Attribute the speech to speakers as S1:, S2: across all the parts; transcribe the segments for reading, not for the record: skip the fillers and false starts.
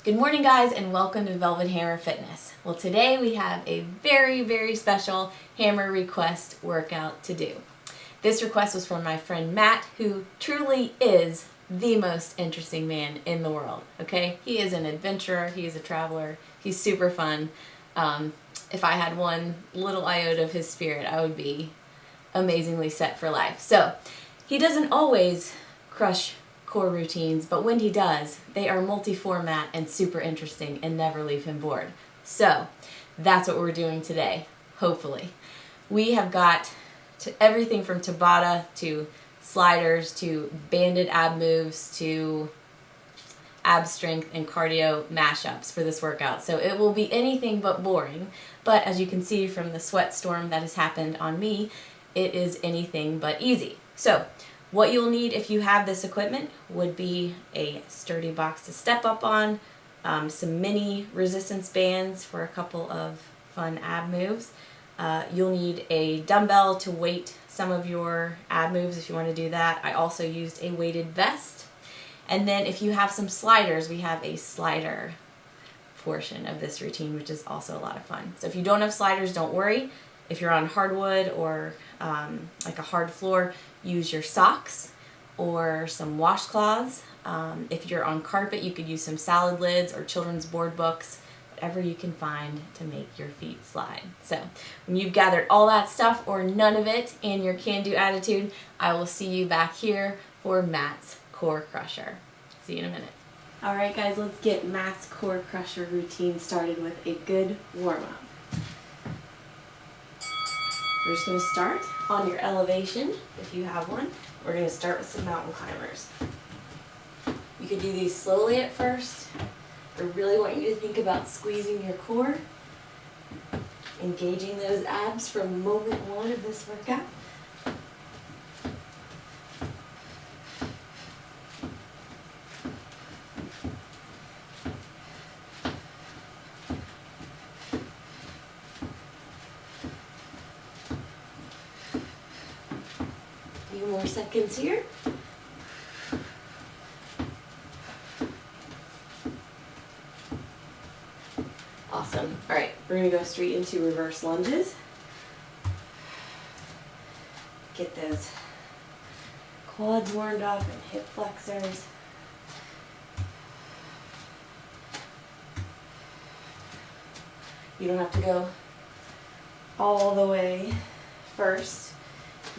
S1: Good morning, guys, and welcome to Velvet Hammer Fitness. Well, today we have a very, very special hammer request workout to do. This request was from my friend Matt, who truly is the most interesting man in the world, okay? He is an adventurer, he is a traveler, he's super fun. If I had one little iota of his spirit, I would be amazingly set for life. So, he doesn't always crush core routines, but when he does, they are multi-format and super interesting and never leave him bored. So that's what we're doing today, hopefully. We have got everything from Tabata to sliders to banded ab moves to ab strength and cardio mashups for this workout. So it will be anything but boring, but as you can see from the sweat storm that has happened on me, it is anything but easy. So what you'll need if you have this equipment would be a sturdy box to step up on, some mini resistance bands for a couple of fun ab moves. You'll need a dumbbell to weight some of your ab moves if you want to do that. I also used a weighted vest. And then if you have some sliders, we have a slider portion of this routine, which is also a lot of fun. So if you don't have sliders, don't worry. If you're on hardwood or like a hard floor, use your socks or some washcloths. If you're on carpet, you could use some salad lids or children's board books, whatever you can find to make your feet slide. So when you've gathered all that stuff or none of it in your can-do attitude, I will see you back here for Matt's core crusher. See you in a minute. All right, guys, let's get Matt's core crusher routine started with a good warm-up. We're just going to start on your elevation, if you have one. We're going to start with some mountain climbers. You can do these slowly at first. I really want you to think about squeezing your core, engaging those abs from moment one of this workout. More seconds here. Awesome. All right, we're going to go straight into reverse lunges. Get those quads warmed up and hip flexors. You don't have to go all the way first.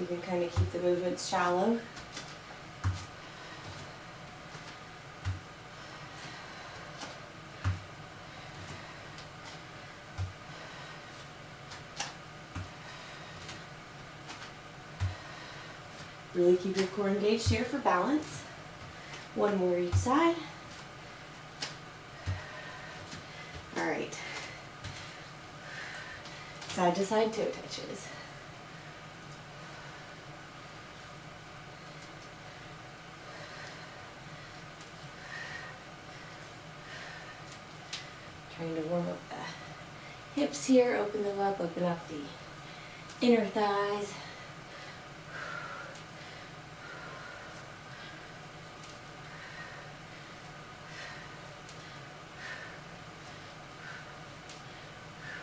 S1: You can kind of keep the movements shallow. Really keep your core engaged here for balance. One more each side. All right. Side to side toe touches. Trying to warm up the hips here, open them up, open up the inner thighs.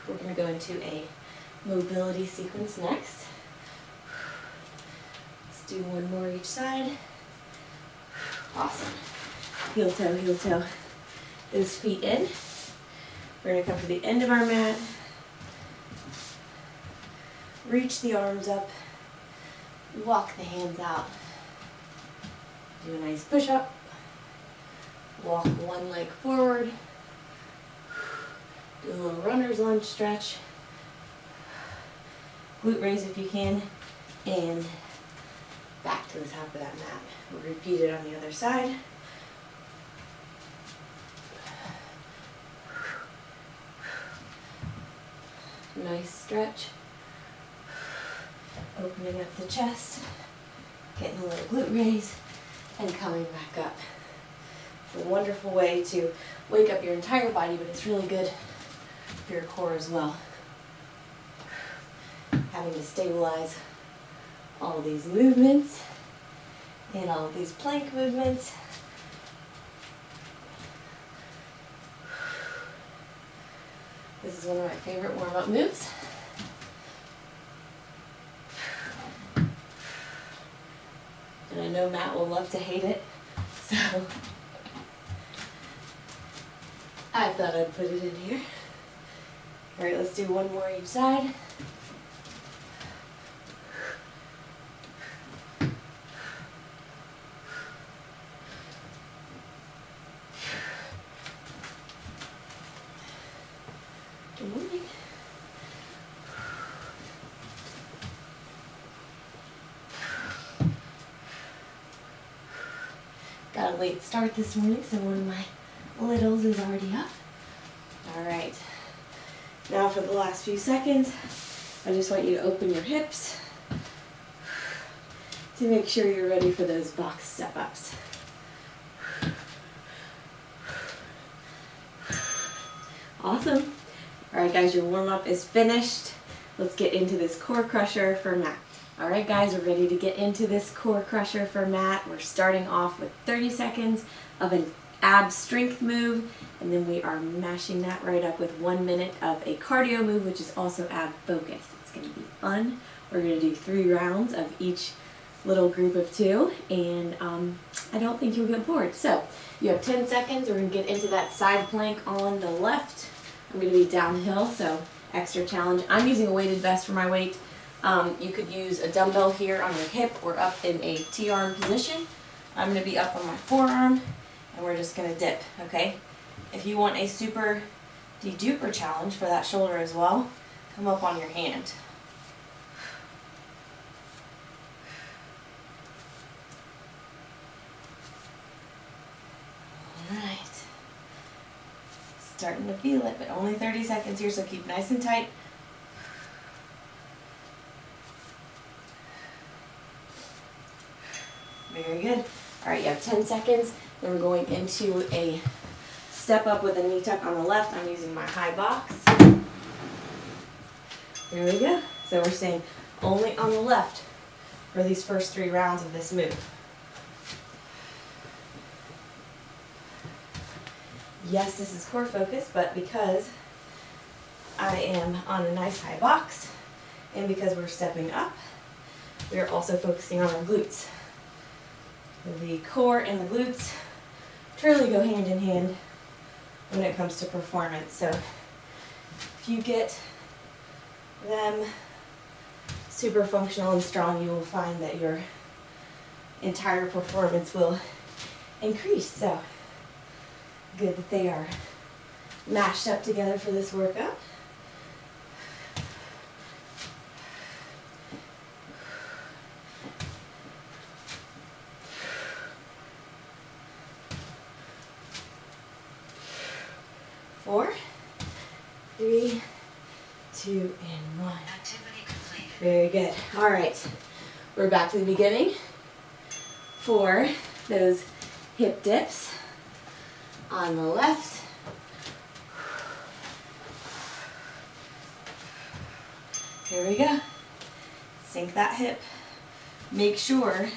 S1: We're going to go into a mobility sequence next. Let's do one more each side. Awesome. Heel toe, those feet in. We're going to come to the end of our mat, reach the arms up, walk the hands out, do a nice push-up, walk one leg forward, do a little runner's lunge stretch, glute raise if you can, and back to the top of that mat. We'll repeat it on the other side. Nice stretch, opening up the chest, getting a little glute raise, and coming back up. It's a wonderful way to wake up your entire body, but it's really good for your core as well. Having to stabilize all these movements and all of these plank movements This is one of my favorite warm-up moves. And I know Matt will love to hate it, so I thought I'd put it in here. All right, let's do one more each side. Good morning. Got a late start this morning, so one of my littles is already up. All right. Now for the last few seconds, I just want you to open your hips to make sure you're ready for those box step-ups. Awesome. All right, guys, your warm-up is finished. Let's get into this core crusher for Matt. All right, guys, we're ready to get into this core crusher for Matt. We're starting off with 30 seconds of an ab strength move, and then we are mashing that right up with 1 minute of a cardio move, which is also ab focus. It's going to be fun. We're going to do 3 rounds of each little group of 2, and I don't think you'll get bored. So you have 10 seconds. We're going to get into that side plank on the left. I'm going to be downhill, so extra challenge. I'm using a weighted vest for my weight. You could use a dumbbell here on your hip or up in a T-arm position. I'm going to be up on my forearm, and we're just going to dip, okay? If you want a super de-duper challenge for that shoulder as well, come up on your hand. All right. Starting to feel it, but only 30 seconds here, so keep nice and tight. Very good. All right, you have 10 seconds. Then we're going into a step up with a knee tuck on the left. I'm using my high box. There we go. So we're staying only on the left for these first 3 rounds of this move. Yes, this is core focus, but because I am on a nice high box and because we're stepping up, we are also focusing on our glutes. The core and the glutes truly go hand in hand when it comes to performance. So if you get them super functional and strong, you will find that your entire performance will increase. So good that they are mashed up together for this workout. Four, 3, 2, and 1. Activity complete. Very good. All right, we're back to the beginning for those hip dips on the left. Here we go. Sink that hip. Make sure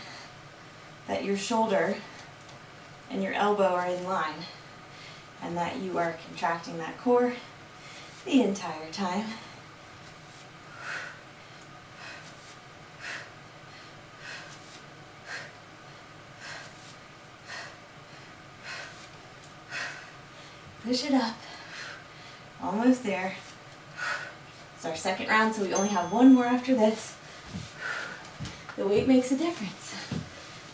S1: that your shoulder and your elbow are in line, and that you are contracting that core the entire time. Push it up. Almost there. It's our second round, so we only have 1 more after this. The weight makes a difference.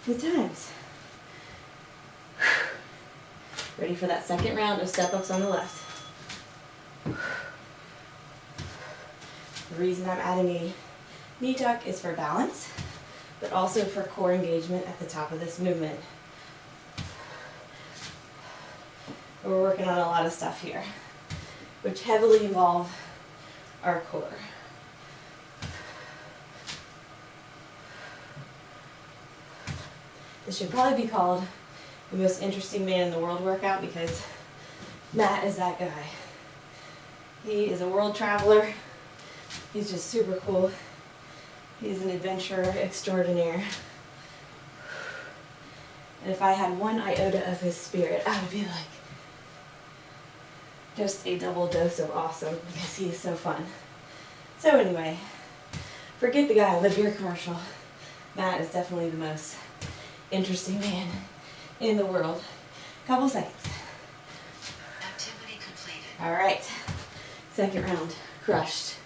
S1: Good times. Ready for that second round of step-ups on the left. The reason I'm adding a knee tuck is for balance, but also for core engagement at the top of this movement. We're working on a lot of stuff here, which heavily involve our core. This should probably be called the most interesting man in the world workout, because Matt is that guy. He is a world traveler. He's just super cool. He's an adventurer extraordinaire. And if I had 1 iota of his spirit, I would be like, just a double dose of awesome because he is so fun. So anyway, forget the guy on the beer commercial. Matt is definitely the most interesting man in the world. Couple seconds.
S2: Activity completed.
S1: All right, second round, crushed.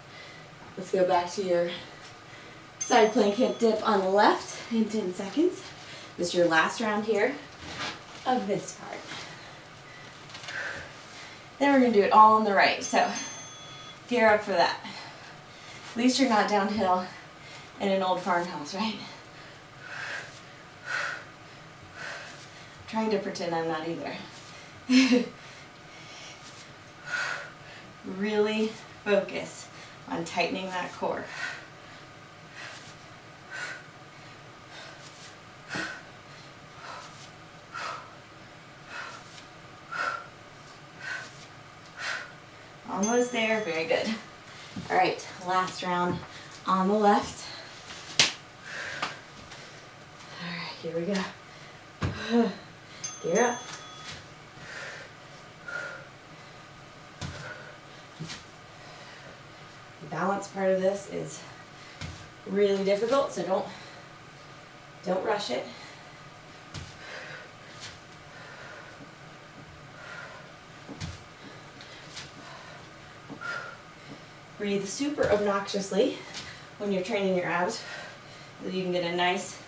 S1: Let's go back to your side plank hip dip on the left in 10 seconds. This is your last round here of this part. Then we're gonna do it all on the right, so gear up for that. At least you're not downhill in an old farmhouse, right? Trying to pretend I'm not either. Really focus on tightening that core. Almost there, very good. All right, last round on the left. All right, here we go. Gear up. The balance part of this is really difficult, so don't rush it. Breathe super obnoxiously when you're training your abs so you can get a nice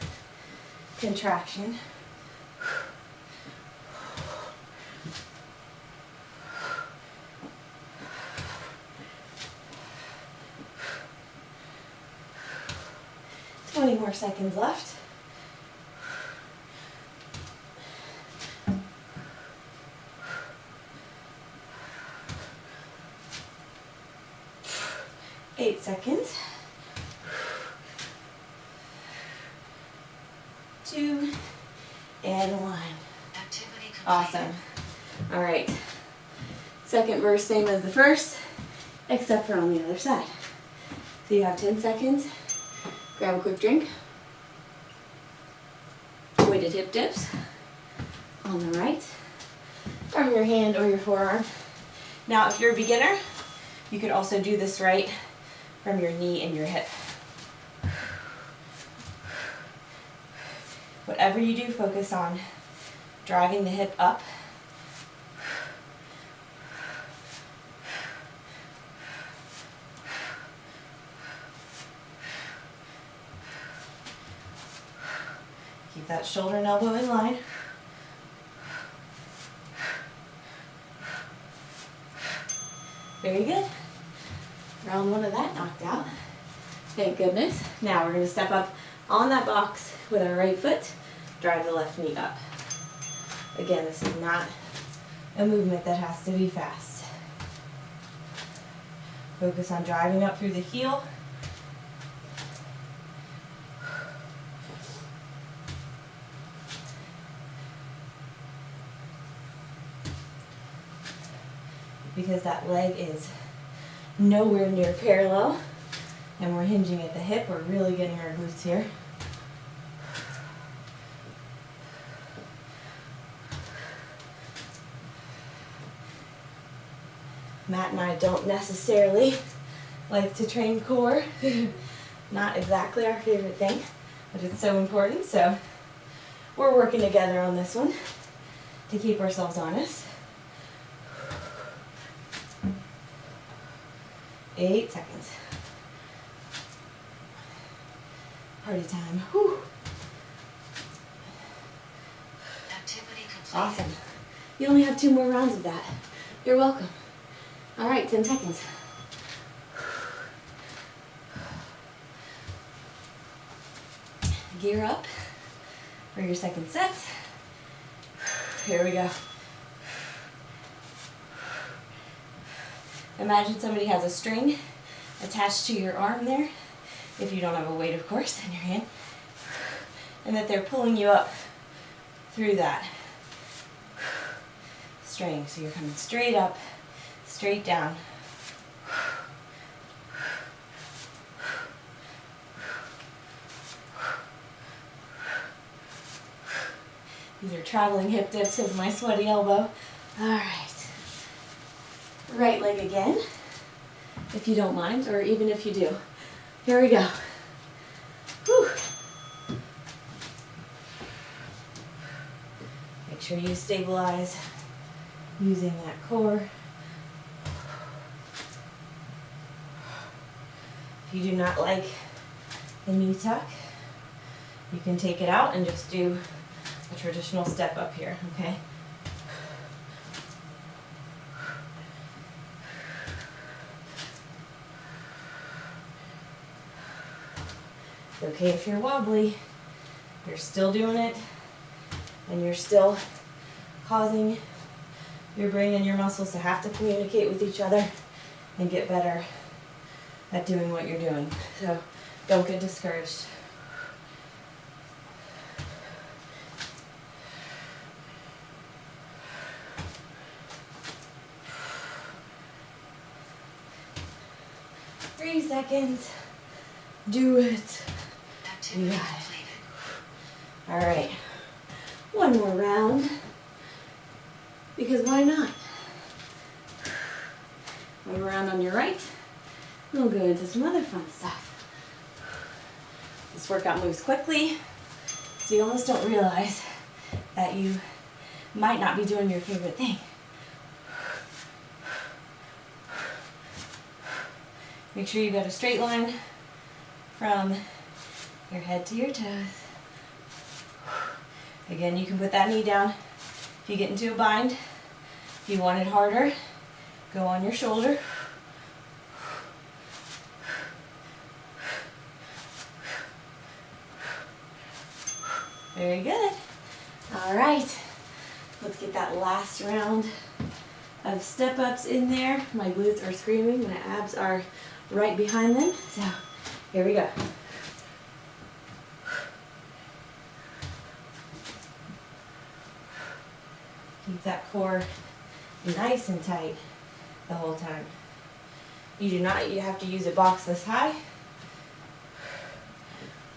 S1: contraction. More seconds left. Eight seconds. 2 and 1.
S2: Activity completed.
S1: Awesome. All right. Second verse, same as the first, except for on the other side. So you have 10 seconds. Grab a quick drink. Weighted hip dips on the right from your hand or your forearm. Now, if you're a beginner, you could also do this right from your knee and your hip. Whatever you do, focus on driving the hip up. Keep that shoulder and elbow in line. Very good. Round one of that knocked out. Thank goodness. Now we're going to step up on that box with our right foot, drive the left knee up. Again, this is not a movement that has to be fast. Focus on driving up through the heel. Because that leg is nowhere near parallel and we're hinging at the hip, we're really getting our glutes here. Matt and I don't necessarily like to train core. Not exactly our favorite thing, but it's so important, so we're working together on this one to keep ourselves honest. 8 seconds. Party time. Whew.
S2: Activity completed.
S1: Awesome. You only have 2 more rounds of that. You're welcome. All right, 10 seconds. Gear up for your second set. Here we go. Imagine somebody has a string attached to your arm there, if you don't have a weight, of course, in your hand, and that they're pulling you up through that string. So you're coming straight up, straight down. These are traveling hip dips because of my sweaty elbow. All right. right leg again, if you don't mind, or even if you do. Here we go. Whew. Make sure you stabilize using that core. If you do not like the knee tuck, you can take it out and just do a traditional step up here, okay? It's okay if you're wobbly, you're still doing it, and you're still causing your brain and your muscles to have to communicate with each other and get better at doing what you're doing. So don't get discouraged. Three seconds. Do it. You got it. All right. One more round. Because why not? Move around on your right. We'll go into some other fun stuff. This workout moves quickly, so you almost don't realize that you might not be doing your favorite thing. Make sure you got a straight line from your head to your toes. Again, you can put that knee down if you get into a bind. If you want it harder, go on your shoulder. Very good. All right, let's get that last round of step-ups in there. My glutes are screaming, my abs are right behind them. So here we go. Keep that core nice and tight the whole time. You have to use a box this high,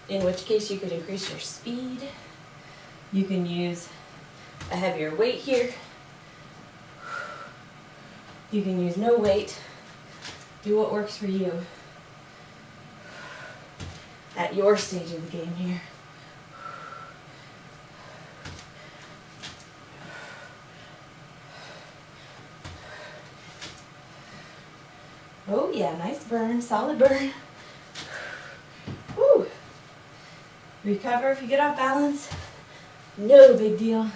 S1: in which case you could increase your speed. You can use a heavier weight here. You can use no weight. Do what works for you at your stage of the game here. Oh yeah, nice burn, solid burn. Woo. Recover if you get off balance. No big deal.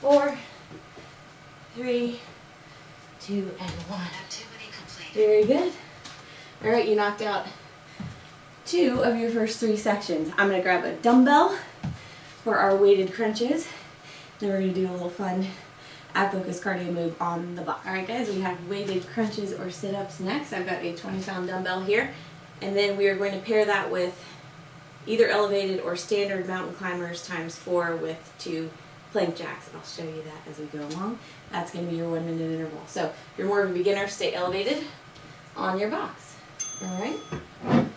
S1: 4, 3, 2, and 1.
S2: Activity completed.
S1: Very good. All right, you knocked out 2 of your first 3 sections. I'm gonna grab a dumbbell for our weighted crunches. Then we're gonna do a little fun ab focus cardio move on the box. All right, guys, we have weighted crunches or sit-ups next. I've got a 20-pound dumbbell here, and then we are going to pair that with either elevated or standard mountain climbers times 4 with 2 plank jacks. I'll show you that as we go along. That's going to be your 1-minute interval. So if you're more of a beginner, stay elevated on your box. All right,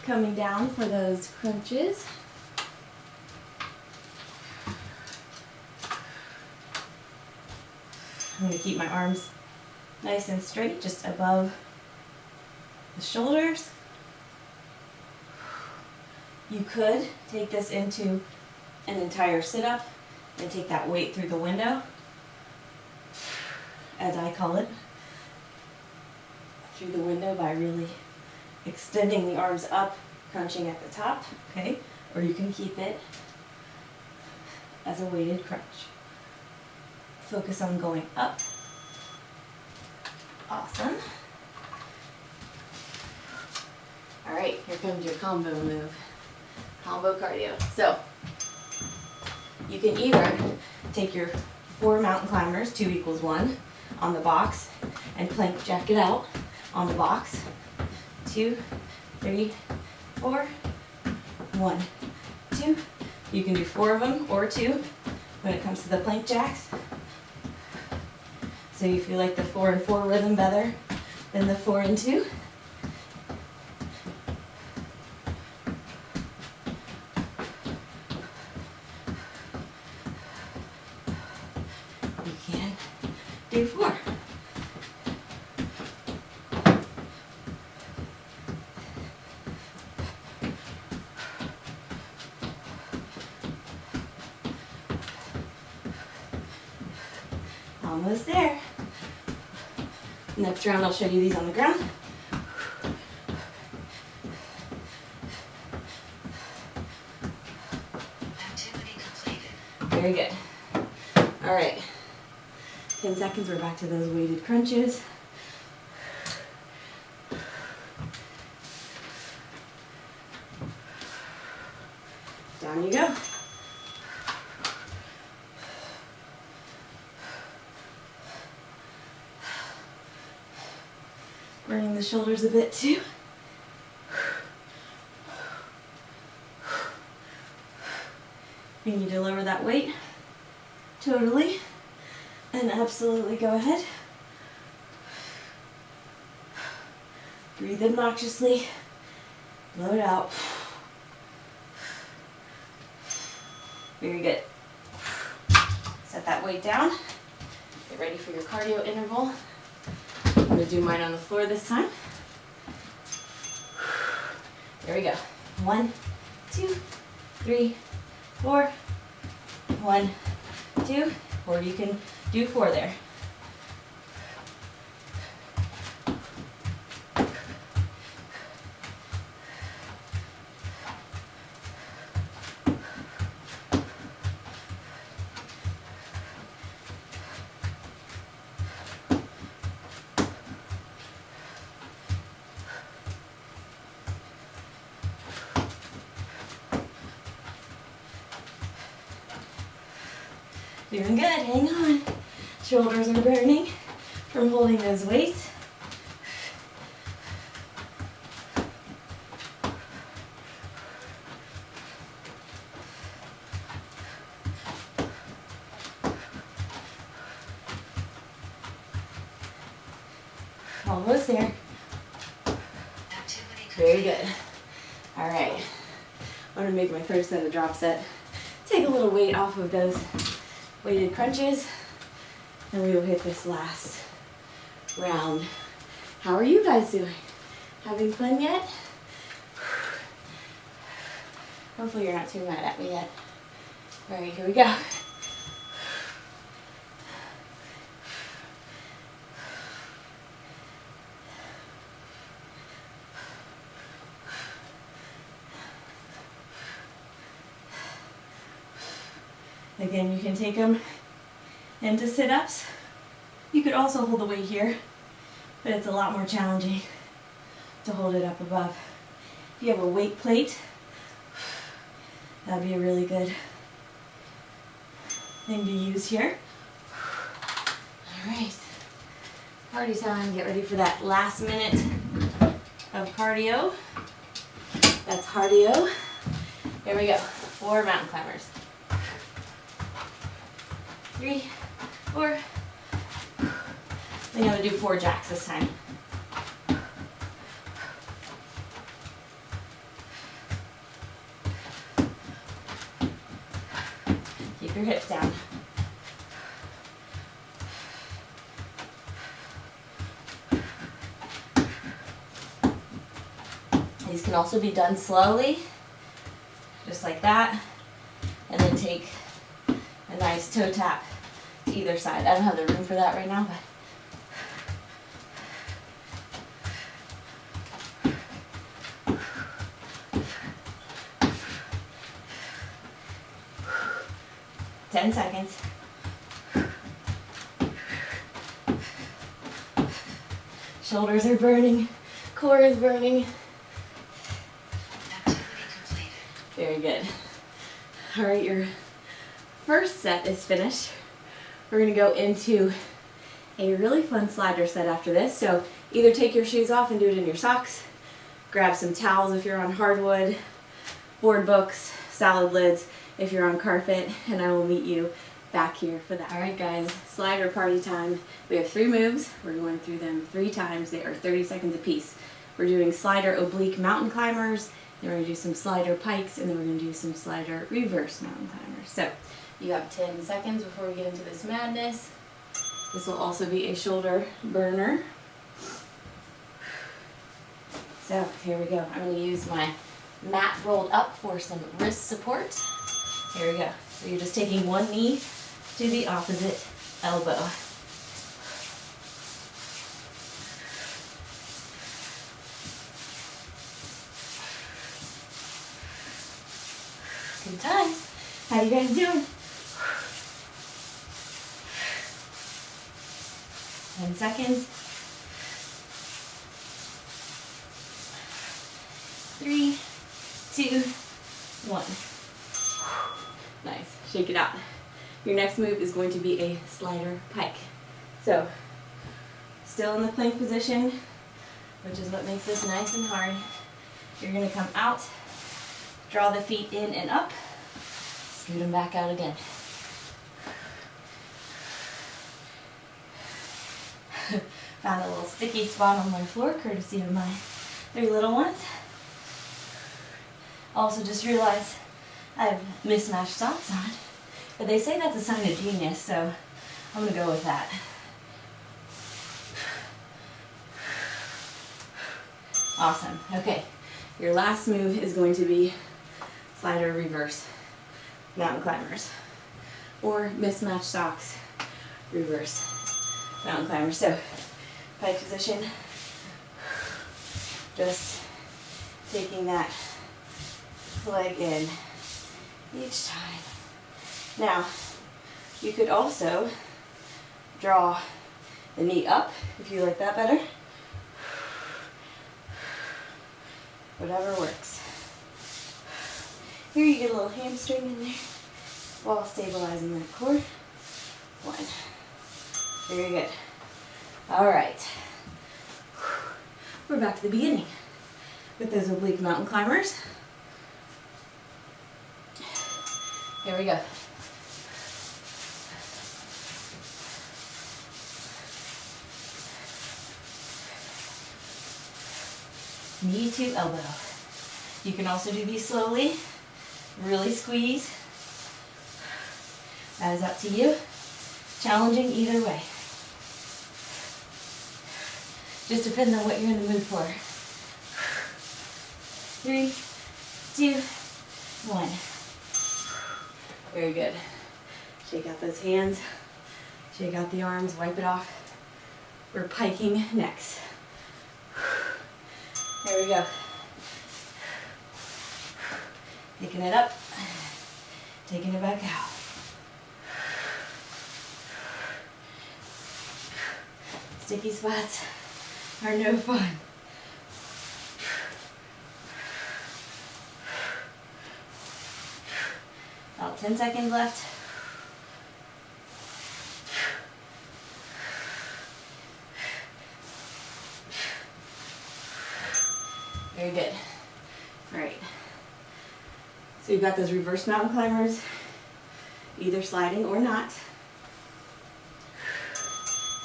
S1: coming down for those crunches. I'm going to keep my arms nice and straight, just above the shoulders. You could take this into an entire sit-up and take that weight through the window, as I call it, through the window by really extending the arms up, crunching at the top, okay? Or you can keep it as a weighted crunch. Focus on going up. Awesome. All right, here comes your combo move. Combo cardio. So you can either take your 4 mountain climbers, 2 equals 1, on the box and plank jack it out on the box. 2, 3, 4, 1, 2. You can do 4 of them or 2 when it comes to the plank jacks. So you feel like the 4 and 4 rhythm better than the 4 and 2. You can. do 4. Almost there. Next round I'll show you these on the ground.
S2: Activity completed.
S1: Very good. All right. 10 seconds, we're back to those weighted crunches. Down you go. Burning the shoulders a bit too. You need to lower that weight. Totally. And absolutely go ahead. Breathe obnoxiously. Blow it out. Very good. Set that weight down. Get ready for your cardio interval. I'm going to do mine on the floor this time. There we go. 1, 2, 3, 4. 1, 2, or you can do 4 there. Doing good, hang on. Shoulders are burning from holding those weights. Almost there.
S2: Activity
S1: Very
S2: completed.
S1: good. All right. I'm gonna make my first set of drop set. Take a little weight off of those weighted crunches, and we will hit this last round. How are you guys doing? Having fun yet? Hopefully you're not too mad at me yet. All right, here we go. Again, you can take them into sit-ups. You could also hold the weight here, but it's a lot more challenging to hold it up above. If you have a weight plate, that'd be a really good thing to use here. All right, party time. Get ready for that last minute of cardio. That's cardio. Here we go. 4 mountain climbers. 3, 4. I think I'm gonna do 4 jacks this time. Keep your hips down. These can also be done slowly, just like that, and then take a nice toe tap to either side. I don't have the room for that right now, but ten seconds. Shoulders are burning, core is burning.
S2: Activity completed.
S1: Very good. All right, your first set is finished. We're gonna go into a really fun slider set after this. So either take your shoes off and do it in your socks, grab some towels if you're on hardwood, board books, salad lids if you're on carpet, and I will meet you back here for that. All right guys, slider party time. We have 3 moves. We're going through them 3 times. They are 30 seconds apiece. We're doing slider oblique mountain climbers, then we're gonna do some slider pikes, and then we're gonna do some slider reverse mountain climbers. So you have 10 seconds before we get into this madness. This will also be a shoulder burner. So here we go. I'm going to use my mat rolled up for some wrist support. Here we go. So you're just taking one knee to the opposite elbow. Good times. How you guys doing? 10 seconds. 3, 2, 1. Nice. Shake it out. Your next move is going to be a slider pike. So, still in the plank position, which is what makes this nice and hard. You're going to come out, draw the feet in and up, scoot them back out again. Found a little sticky spot on my floor, courtesy of my 3 little ones. Also just realized I have mismatched socks on, but they say that's a sign of genius, so I'm gonna go with that. Awesome. Okay, your last move is going to be slider reverse mountain climbers, or mismatched socks reverse mountain climbers. So pike position, just taking that leg in each time. Now, you could also draw the knee up if you like that better. Whatever works. Here you get a little hamstring in there while stabilizing that core. 1. Very good. All right. We're back to the beginning with those oblique mountain climbers. Here we go. Knee to elbow. You can also do these slowly, really squeeze. That is up to you. Challenging either way. Just depends on what you're in the mood for. 3, 2, 1. Very good. Shake out those hands. Shake out the arms. Wipe it off. We're piking next. There we go. Picking it up. Taking it back out. Sticky spots are no fun. About 10 seconds left. Very good. All right. So you've got those reverse mountain climbers, either sliding or not.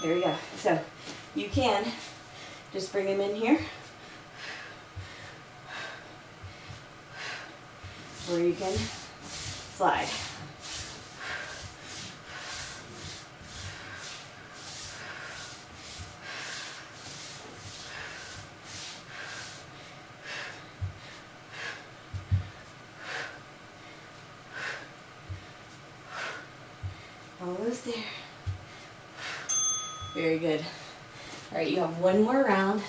S1: There we go. So you can just bring them in here, or you can slide. Almost there. Very good. All right, you have one more round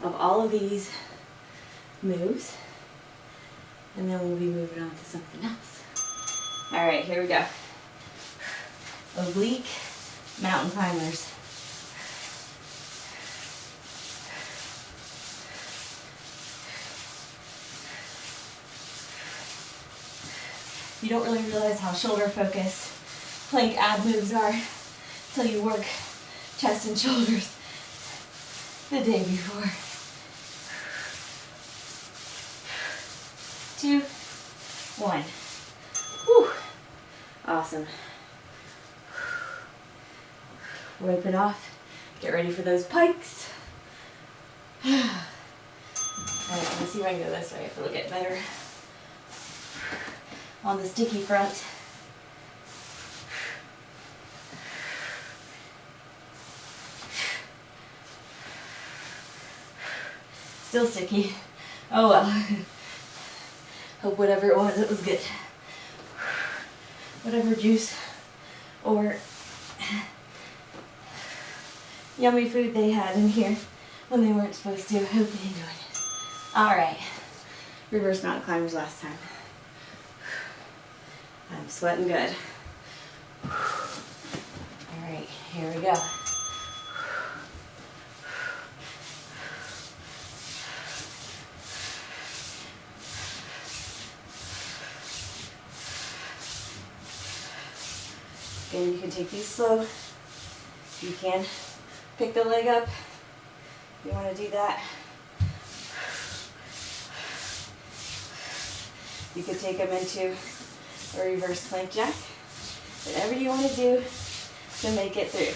S1: of all of these moves, and then we'll be moving on to something else. All right, here we go. Oblique mountain climbers. You don't really realize how shoulder focused plank ab moves are until you work chest and shoulders the day before. 2, 1. Whew. Awesome. Wipe it off. Get ready for those pikes. All right, let's see if I can go this way if it'll get better on the sticky front. Still sticky. Oh well. Hope whatever it was good. Whatever juice or yummy food they had in here when they weren't supposed to. I hope they enjoyed it. Alright. Reverse mountain climbers last time. I'm sweating good. Alright, here we go. Again, you can take these slow. You can pick the leg up if you want to do that. You could take them into a reverse plank jack. Whatever you want to do to make it through.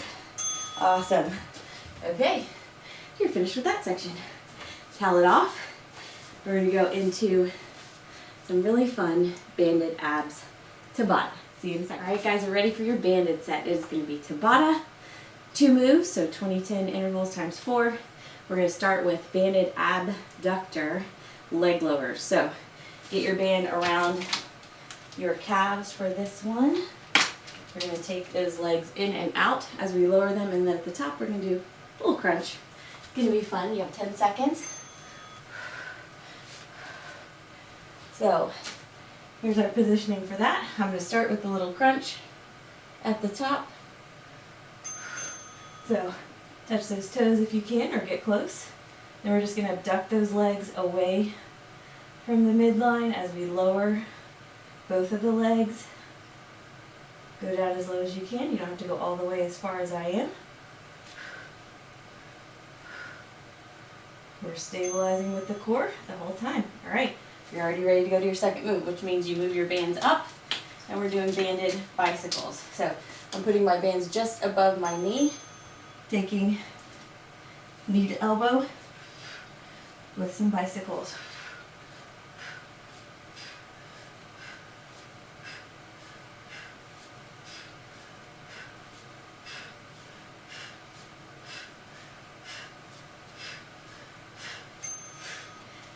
S1: Awesome. Okay, you're finished with that section. Towel it off. We're going to go into some really fun banded abs Tabata. See you in a second. Alright guys, we're ready for your banded set. It is going to be Tabata, 2 moves, so 20-10 intervals times 4. We're going to start with banded abductor leg lowers. So get your band around your calves for this one. We're going to take those legs in and out as we lower them, and then at the top we're going to do a little crunch. It's going to be fun. You have 10 seconds. So here's our positioning for that. I'm going to start with the little crunch at the top. So touch those toes if you can, or get close. Then we're just going to abduct those legs away from the midline as we lower both of the legs. Go down as low as you can. You don't have to go all the way as far as I am. We're stabilizing with the core the whole time. All right, you're already ready to go to your second move, which means you move your bands up, and we're doing banded bicycles. So I'm putting my bands just above my knee, taking knee to elbow with some bicycles.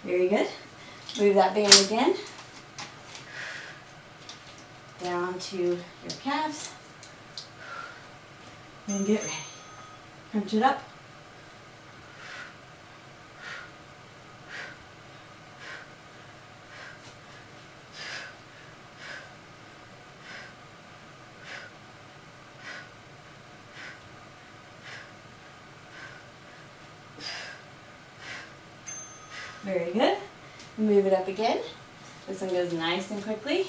S1: Very good. Move that band again down to your calves and get ready. Crunch it up. Very good. Move it up again. This one goes nice and quickly.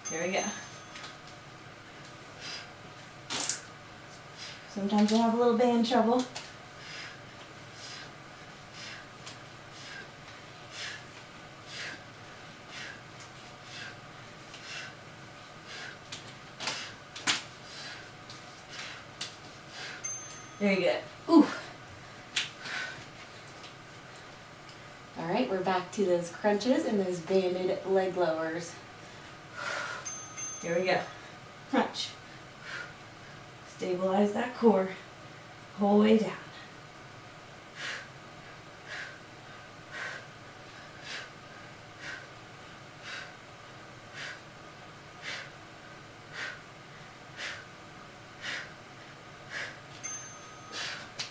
S1: There we go. Sometimes I have a little band trouble. Very good. Ooh. All right, we're back to those crunches and those banded leg lowers. Here we go. Crunch. Stabilize that core whole way down.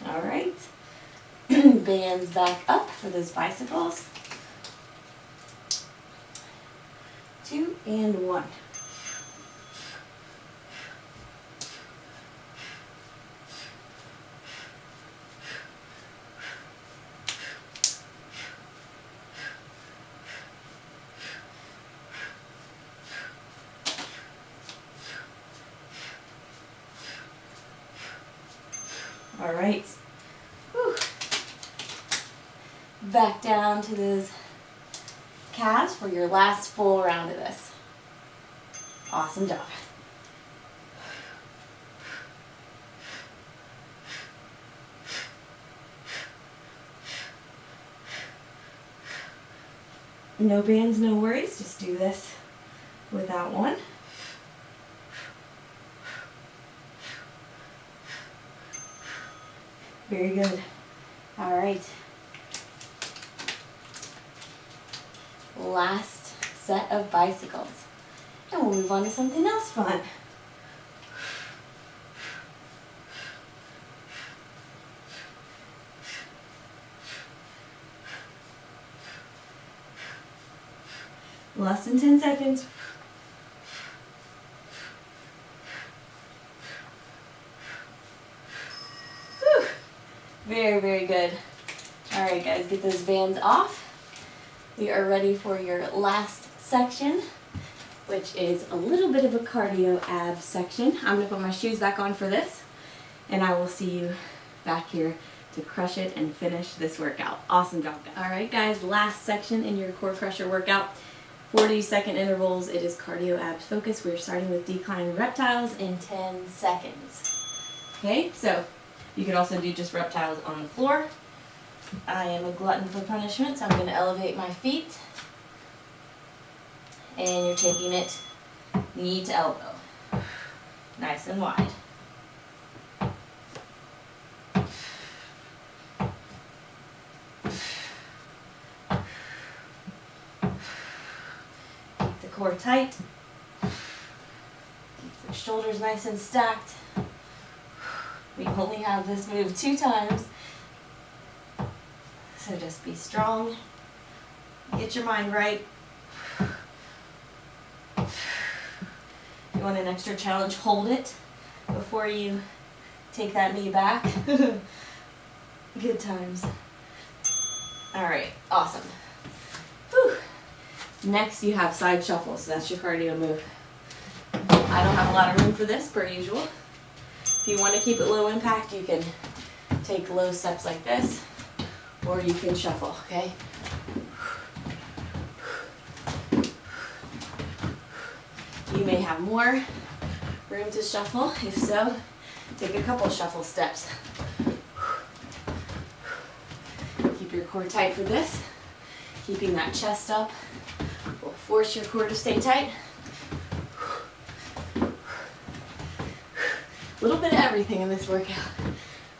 S1: All right. Bands back up for those bicycles. 2 and 1. All right. Whew. Back down to those calves for your last full round of this. Awesome job. No bands, no worries. Just do this without one. Very good. All right. Last set of bicycles. And we'll move on to something else fun. Less than 10 seconds. Whew. Very, very good. All right, guys, get those bands off. We are ready for your last section, which is a little bit of a cardio abs section. I'm gonna put my shoes back on for this, and I will see you back here to crush it and finish this workout. Awesome job, guys. All right, guys, last section in your core crusher workout. 40-second intervals. It is cardio abs focus. We're starting with decline reptiles in 10 seconds. Okay, so you could also do just reptiles on the floor. I am a glutton for punishment, so I'm going to elevate my feet. And you're taking it knee to elbow. Nice and wide. Keep the core tight. Keep the shoulders nice and stacked. We only have this move 2 times. So just be strong, get your mind right. If you want an extra challenge, hold it before you take that knee back. Good times. All right, awesome. Whew. Next you have side shuffle, so that's your cardio move. I don't have a lot of room for this per usual. If you want to keep it low impact, you can take low steps like this. Or you can shuffle, okay? You may have more room to shuffle. If so, take a couple shuffle steps. Keep your core tight for this. Keeping that chest up will force your core to stay tight. A little bit of everything in this workout.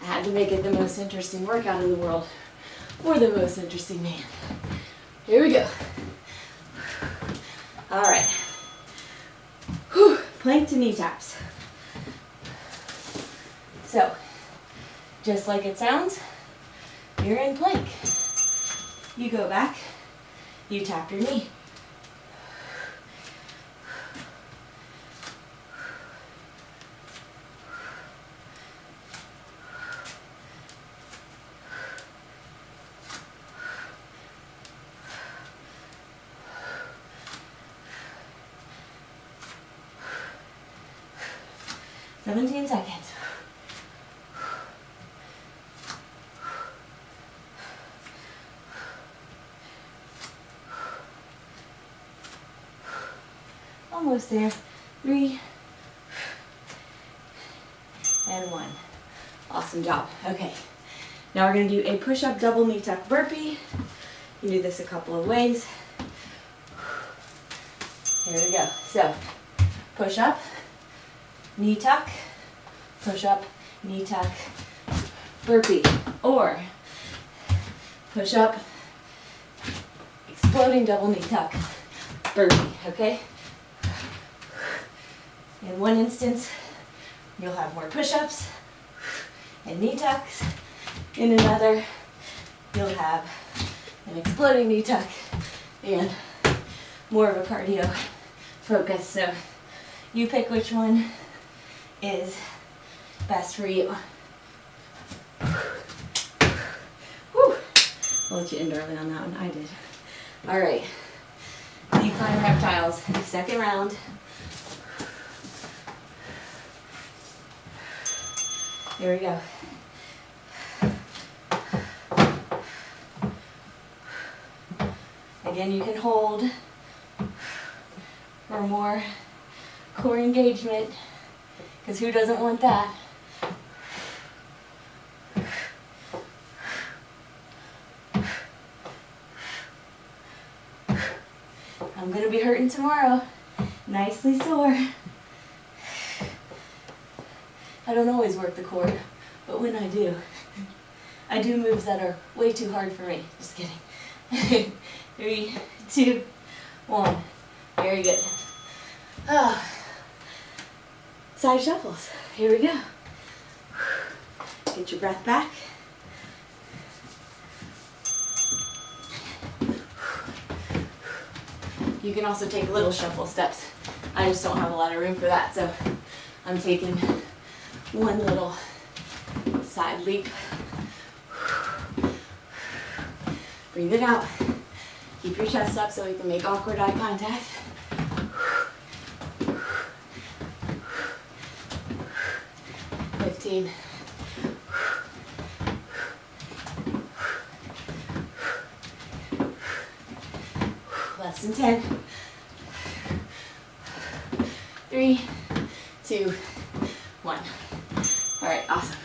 S1: I had to make it the most interesting workout in the world. For the most interesting man. Here we go. All right. Whew. Plank to knee taps. So, just like it sounds, you're in plank. You go back, you tap your knee. Seventeen seconds. Almost there. 3 and 1. Awesome job. Okay. Now we're going to do a push-up double knee tuck burpee. You can do this a couple of ways. Here we go. So, push up, knee tuck, push up, knee tuck, burpee. Or push up, exploding double knee tuck, burpee, okay? In one instance, you'll have more push-ups and knee tucks. In another, you'll have an exploding knee tuck and more of a cardio focus. So you pick which one is best for you. Whew. I'll let you end early on that one. I did. All right. Decline reptiles. Second round. Here we go. Again, you can hold for more core engagement, because who doesn't want that? I'm going to be hurting tomorrow. Nicely sore. I don't always work the core, but when I do, I do moves that are way too hard for me. Just kidding. 3, 2, 1. Very good. Oh. Side shuffles. Here we go. Get your breath back. You can also take little shuffle steps. I just don't have a lot of room for that, so I'm taking one little side leap. Breathe it out. Keep your chest up so we can make awkward eye contact. Less than 10. 3, 2, 1. All right, awesome.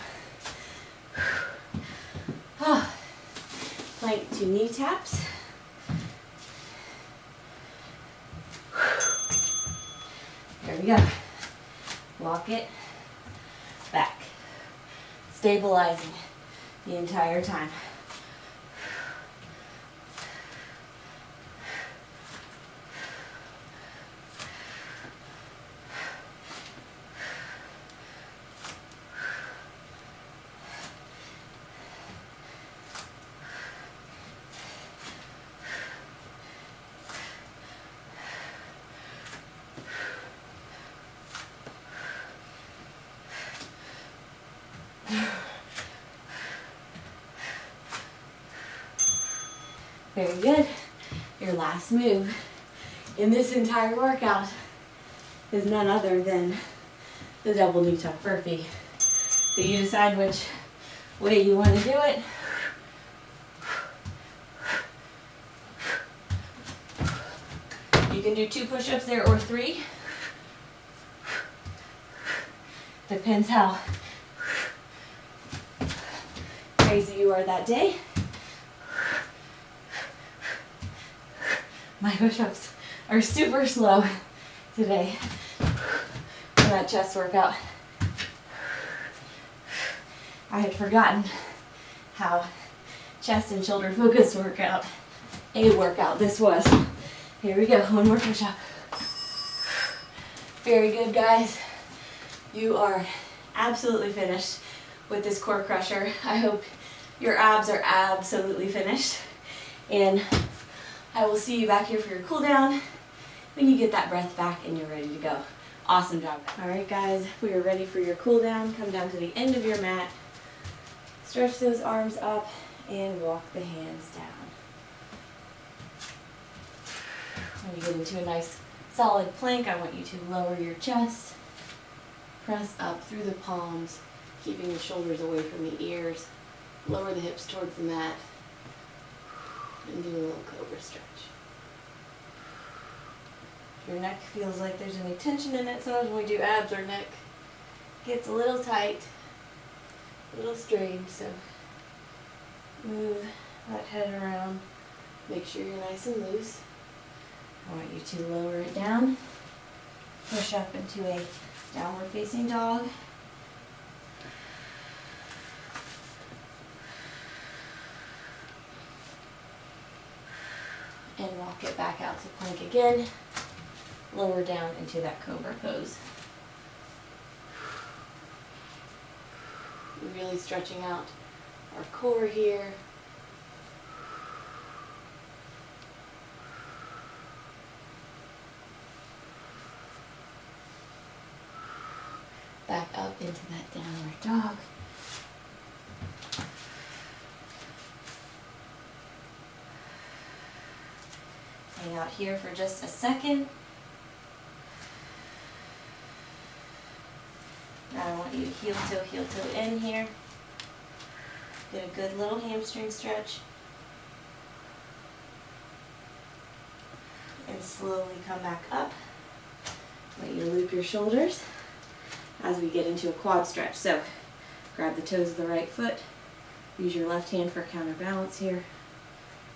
S1: Plank to knee taps. There we go. Walk it back. Stabilizing the entire time. Very good. Your last move in this entire workout is none other than the double knee tuck burpee. So you decide which way you want to do it. You can do 2 push-ups there or 3. Depends how crazy you are that day. My push-ups are super slow today for that chest workout. I had forgotten how chest and shoulder focused workout this was. Here we go, one more push-up. Very good, guys. You are absolutely finished with this core crusher. I hope your abs are absolutely finished. And I will see you back here for your cool down when you get that breath back and you're ready to go. Awesome job. All right, guys, we are ready for your cool down. Come down to the end of your mat. Stretch those arms up and walk the hands down. When you get into a nice solid plank, I want you to lower your chest. Press up through the palms, keeping your shoulders away from the ears. Lower the hips towards the mat. And do a little cobra stretch. If your neck feels like there's any tension in it, sometimes when we do abs, our neck gets a little tight, a little strained, so move that head around. Make sure you're nice and loose. I want you to lower it down, push up into a downward facing dog. And walk it back out to plank again. Lower down into that cobra pose. We're really stretching out our core here. Back up into that downward dog. Hang out here for just a second. Now I want you to heel toe in here. Get a good little hamstring stretch. And slowly come back up. Let you loop your shoulders as we get into a quad stretch. So grab the toes of the right foot. Use your left hand for counterbalance here.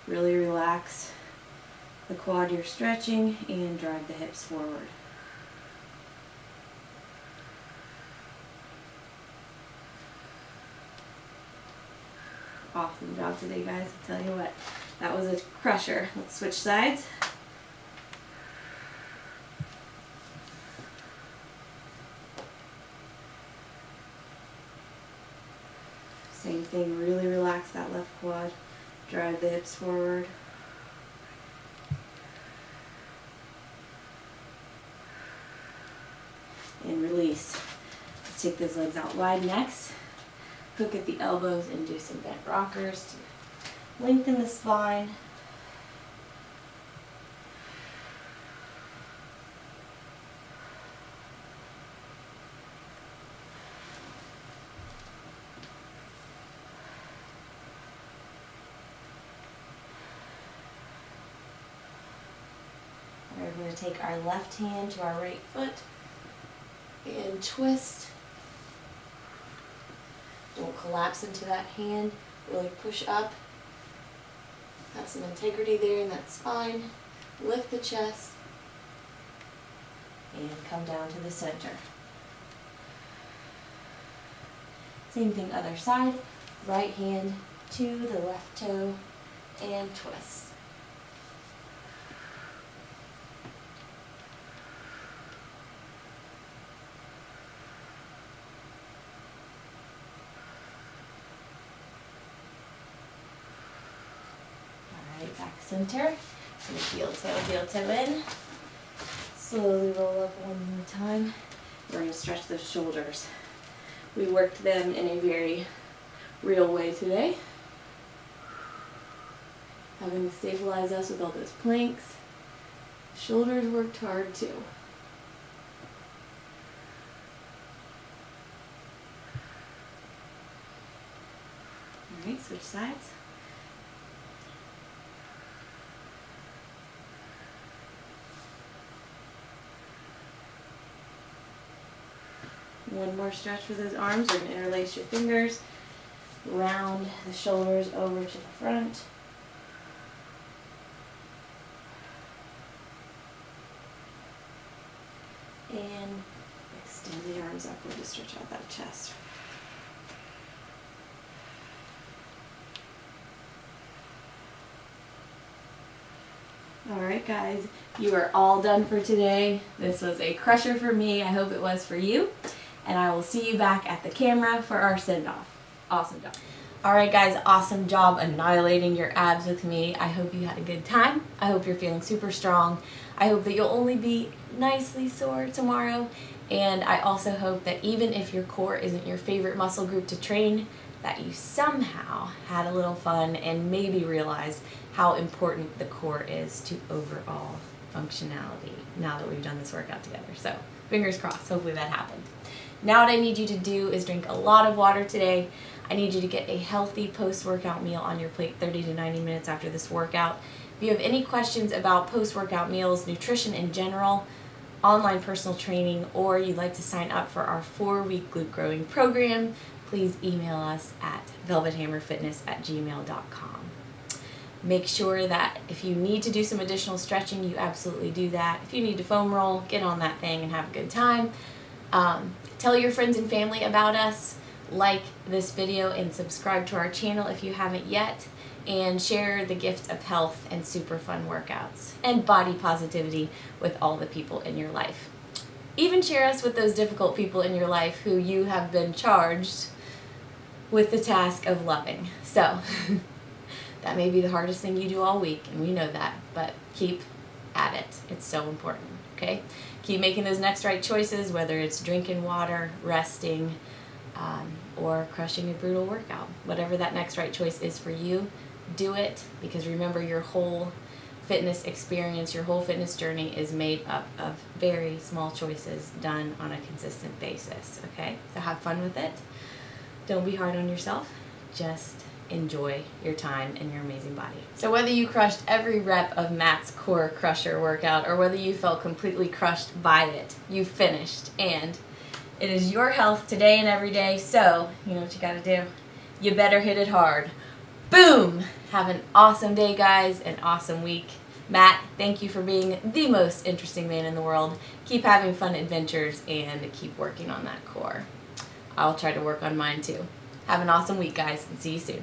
S1: Really relax the quad you're stretching and drive the hips forward. Awesome job today, guys. I'll tell you what, that was a crusher. Let's switch sides. Same thing, really relax that left quad. Drive the hips forward. And release. Let's take those legs out wide next. Hook at the elbows and do some bent rockers to lengthen the spine. We're going to take our left hand to our right foot and twist. Don't collapse into that hand. Really push up. Have some integrity there in that spine. Lift the chest. And come down to the center. Same thing other side. Right hand to the left toe and twist. Back center. Heel toe in. Slowly roll up one more time. We're going to stretch those shoulders. We worked them in a very real way today. Having to stabilize us with all those planks. Shoulders worked hard too. Alright, switch sides. One more stretch for those arms. We're going to interlace your fingers, round the shoulders over to the front. And extend the arms upward to stretch out that chest. Alright guys, you are all done for today. This was a crusher for me. I hope it was for you. And I will see you back at the camera for our send-off. Awesome job. Alright guys, awesome job annihilating your abs with me. I hope you had a good time. I hope you're feeling super strong. I hope that you'll only be nicely sore tomorrow. And I also hope that even if your core isn't your favorite muscle group to train, that you somehow had a little fun and maybe realized how important the core is to overall functionality now that we've done this workout together. So fingers crossed, hopefully that happened. Now what I need you to do is drink a lot of water today. I need you to get a healthy post-workout meal on your plate 30 to 90 minutes after this workout. If you have any questions about post-workout meals, nutrition in general, online personal training, or you'd like to sign up for our 4-week glute growing program, please email us at velvethammerfitness@gmail.com. Make sure that if you need to do some additional stretching, you absolutely do that. If you need to foam roll, get on that thing and have a good time. Tell your friends and family about us, like this video and subscribe to our channel if you haven't yet, and share the gift of health and super fun workouts and body positivity with all the people in your life. Even share us with those difficult people in your life who you have been charged with the task of loving. So that may be the hardest thing you do all week, and we know that, but keep at it. It's so important, okay? Keep making those next right choices, whether it's drinking water, resting, or crushing a brutal workout. Whatever that next right choice is for you, do it, because remember, your whole fitness experience, your whole fitness journey is made up of very small choices done on a consistent basis, okay? So have fun with it. Don't be hard on yourself. Just enjoy your time and your amazing body. So whether you crushed every rep of Matt's core crusher workout or whether you felt completely crushed by it, you finished, and it is your health today and every day. So you know what you gotta do. You better hit it hard. Boom! Have an awesome day, guys, an awesome week. Matt, thank you for being the most interesting man in the world. Keep having fun adventures and keep working on that core. I'll try to work on mine too. Have an awesome week, guys, and see you soon.